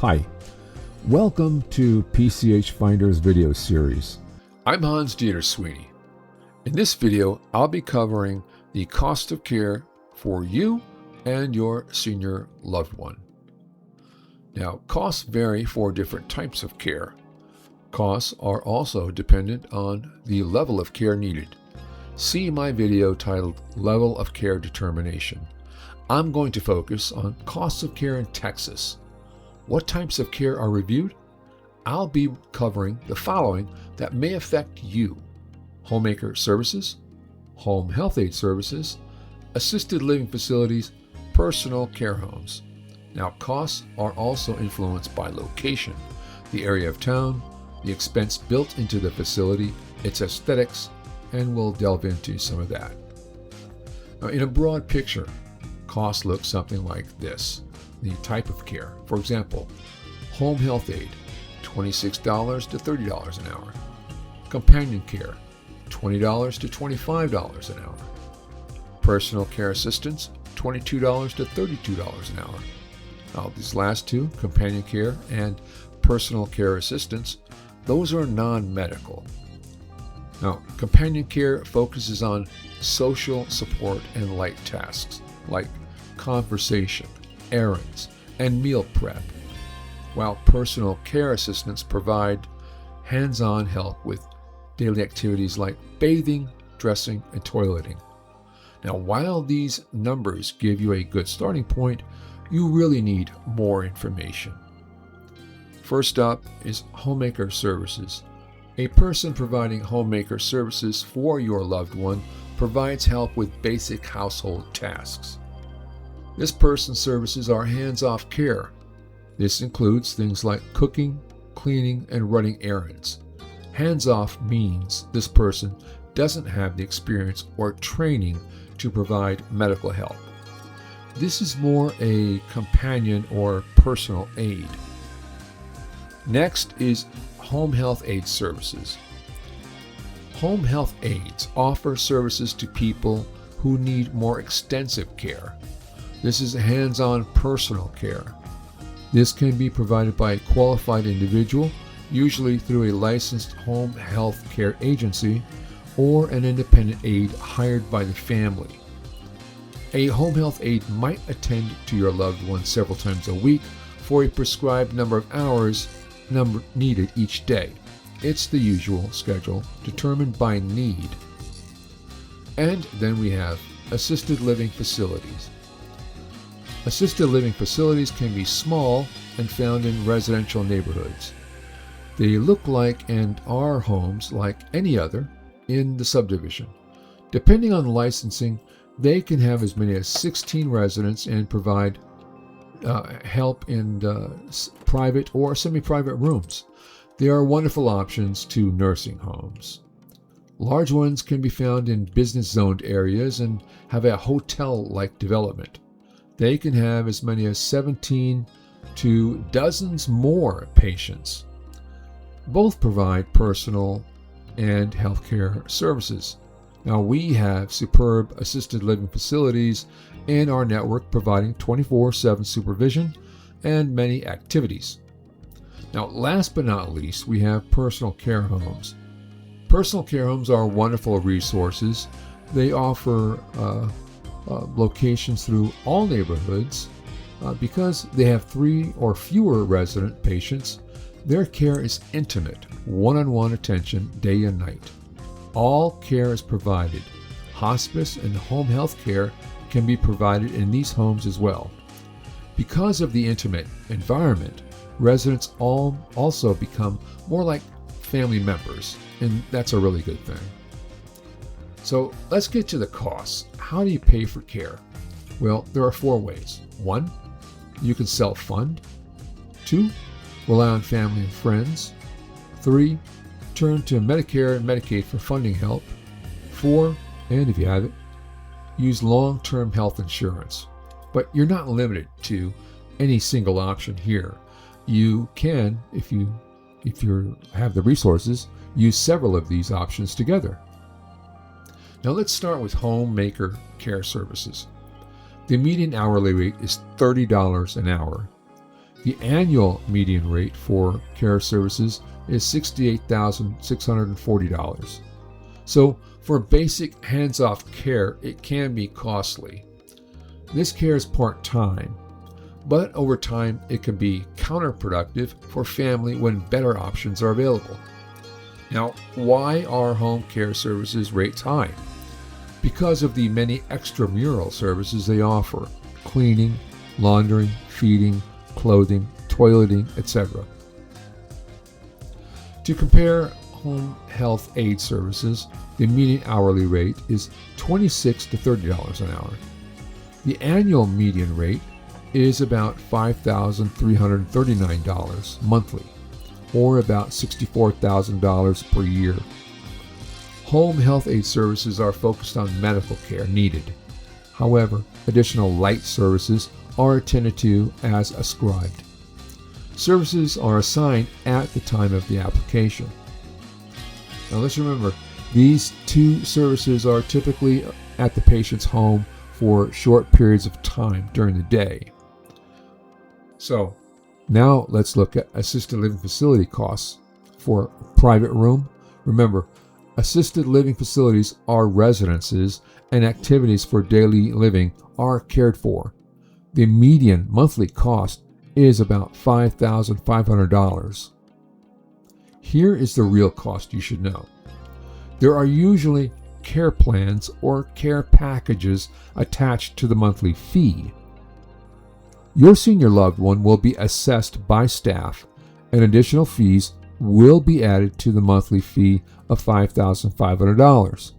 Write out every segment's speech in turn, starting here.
Hi, welcome to PCH Finder's video series. I'm Hans Dieter Sweeney. In this video, I'll be covering the cost of care for you and your senior loved one. Now, costs vary for different types of care. Costs are also dependent on the level of care needed. See my video titled Level of Care Determination. I'm going to focus on costs of care in Texas. What types of care are reviewed? I'll be covering the following that may affect you: homemaker services, home health aid services, assisted living facilities, personal care homes. Now, costs are also influenced by location, the area of town, the expense built into the facility, its aesthetics, and we'll delve into some of that. Now, in a broad picture, costs look something like this. The type of care. For example, home health aid, $26 to $30 an hour. Companion care, $20 to $25 an hour. Personal care assistance, $22 to $32 an hour. Now, these last two, companion care and personal care assistance, those are non-medical. Now, companion care focuses on social support and light tasks like conversation, errands, and meal prep, while personal care assistants provide hands-on help with daily activities like bathing, dressing, and toileting. Now, while these numbers give you a good starting point, you really need more information. First up is homemaker services. A person providing homemaker services for your loved one provides help with basic household tasks. This person's services are hands-off care. This includes things like cooking, cleaning, and running errands. Hands-off means this person doesn't have the experience or training to provide medical help. This is more a companion or personal aid. Next is home health aid services. Home health aides offer services to people who need more extensive care. This is hands-on personal care. This can be provided by a qualified individual, usually through a licensed home health care agency or an independent aide hired by the family. A home health aide might attend to your loved one several times a week for a prescribed number of hours needed each day. It's the usual schedule determined by need. And then we have assisted living facilities. Assisted living facilities can be small and found in residential neighborhoods. They look like and are homes like any other in the subdivision. Depending on licensing, they can have as many as 16 residents and provide help in private or semi-private rooms. They are wonderful options to nursing homes. Large ones can be found in business-zoned areas and have a hotel-like development. They can have as many as 17 to dozens more patients. Both provide personal and healthcare services. Now, we have superb assisted living facilities in our network providing 24/7 supervision and many activities. Now, last but not least, we have personal care homes. Personal care homes are wonderful resources. They offer locations through all neighborhoods. Because they have 3 or fewer resident patients, their care is intimate, one-on-one attention day and night. All care is provided. Hospice and home health care can be provided in these homes as well. Because of the intimate environment, residents also become more like family members, and that's a really good thing. So let's get to the costs. How do you pay for care? Well, there are 4 ways. 1, you can self-fund. 2, rely on family and friends. 3, turn to Medicare and Medicaid for funding help. 4, and if you have it, use long-term health insurance. But you're not limited to any single option here. You can, if you have the resources, use several of these options together. Now let's start with homemaker care services. The median hourly rate is $30 an hour. The annual median rate for care services is $68,640. So for basic hands-off care, it can be costly. This care is part-time, but over time it can be counterproductive for family when better options are available. Now, why are home care services rates high? Because of the many extramural services they offer: cleaning, laundering, feeding, clothing, toileting, etc. To compare home health aid services, the median hourly rate is $26 to $30 an hour. The annual median rate is about $5,339 monthly, or about $64,000 per year. Home health aid services are focused on medical care needed. However, additional light services are attended to as ascribed. Services are assigned at the time of the application. Now let's remember, these two services are typically at the patient's home for short periods of time during the day. So now let's look at assisted living facility costs. For private room, remember, assisted living facilities are residences and activities for daily living are cared for. The median monthly cost is about $5,500. Here is the real cost you should know. There are usually care plans or care packages attached to the monthly fee. Your senior loved one will be assessed by staff, and additional fees will be added to the monthly fee of $5,500.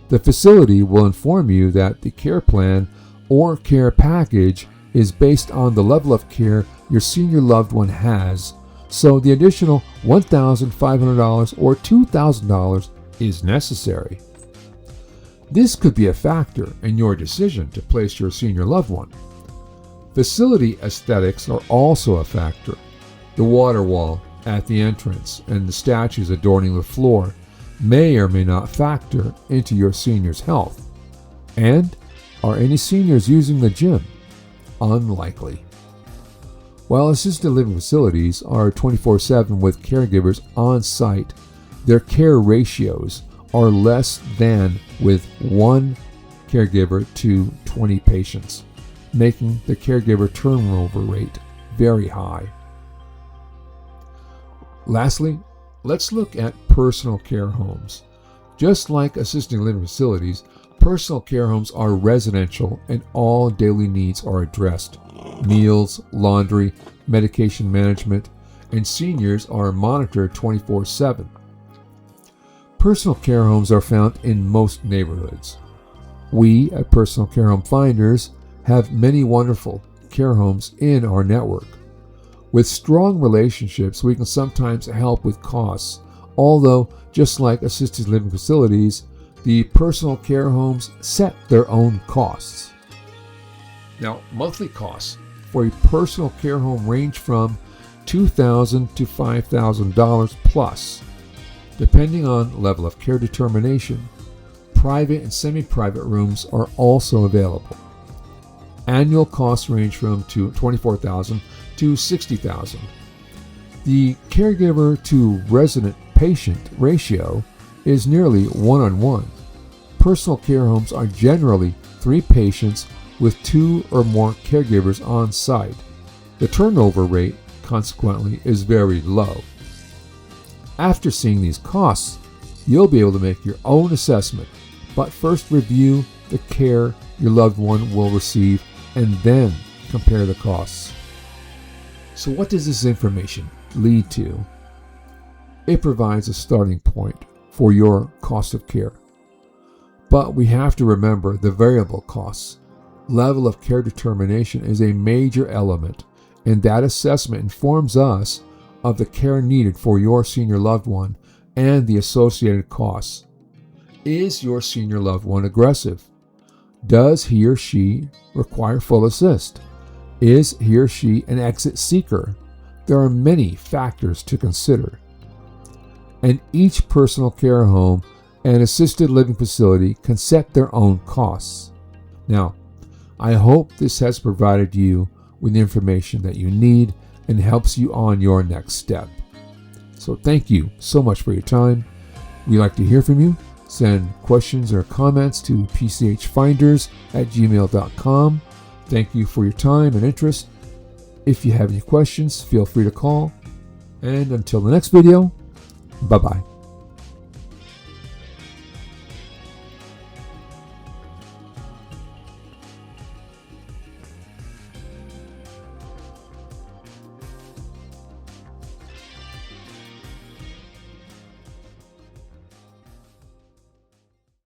The facility will inform you that the care plan or care package is based on the level of care your senior loved one has, so the additional $1,500 or $2,000 is necessary. This could be a factor in your decision to place your senior loved one. Facility aesthetics are also a factor. The water wall at the entrance and the statues adorning the floor may or may not factor into your senior's health. And are any seniors using the gym? Unlikely. While assisted living facilities are 24/7 with caregivers on site, their care ratios are less than with one caregiver to 20 patients, making the caregiver turnover rate very high. Lastly, let's look at personal care homes. Just like assisted living facilities, personal care homes are residential and all daily needs are addressed. Meals, laundry, medication management, and seniors are monitored 24/7. Personal care homes are found in most neighborhoods. We at Personal Care Home Finders have many wonderful care homes in our network. With strong relationships, we can sometimes help with costs, although just like assisted living facilities, the personal care homes set their own costs. Now, monthly costs for a personal care home range from $2,000 to $5,000 plus. Depending on level of care determination, private and semi-private rooms are also available. Annual costs range from $24,000 to $60,000. The caregiver to resident patient ratio is nearly 1-on-1. Personal care homes are generally 3 patients with 2 or more caregivers on site. The turnover rate, consequently, is very low. After seeing these costs, you'll be able to make your own assessment, but first review the care your loved one will receive and then compare the costs. So what does this information lead to? It provides a starting point for your cost of care. But we have to remember the variable costs. Level of care determination is a major element, and that assessment informs us of the care needed for your senior loved one and the associated costs. Is your senior loved one aggressive? Does he or she require full assist? Is he or she an exit seeker? There are many factors to consider. And each personal care home and assisted living facility can set their own costs. Now, I hope this has provided you with the information that you need and helps you on your next step. So thank you so much for your time. We'd like to hear from you. Send questions or comments to pchfinders@gmail.com. Thank you for your time and interest. If you have any questions, feel free to call. And until the next video, bye-bye.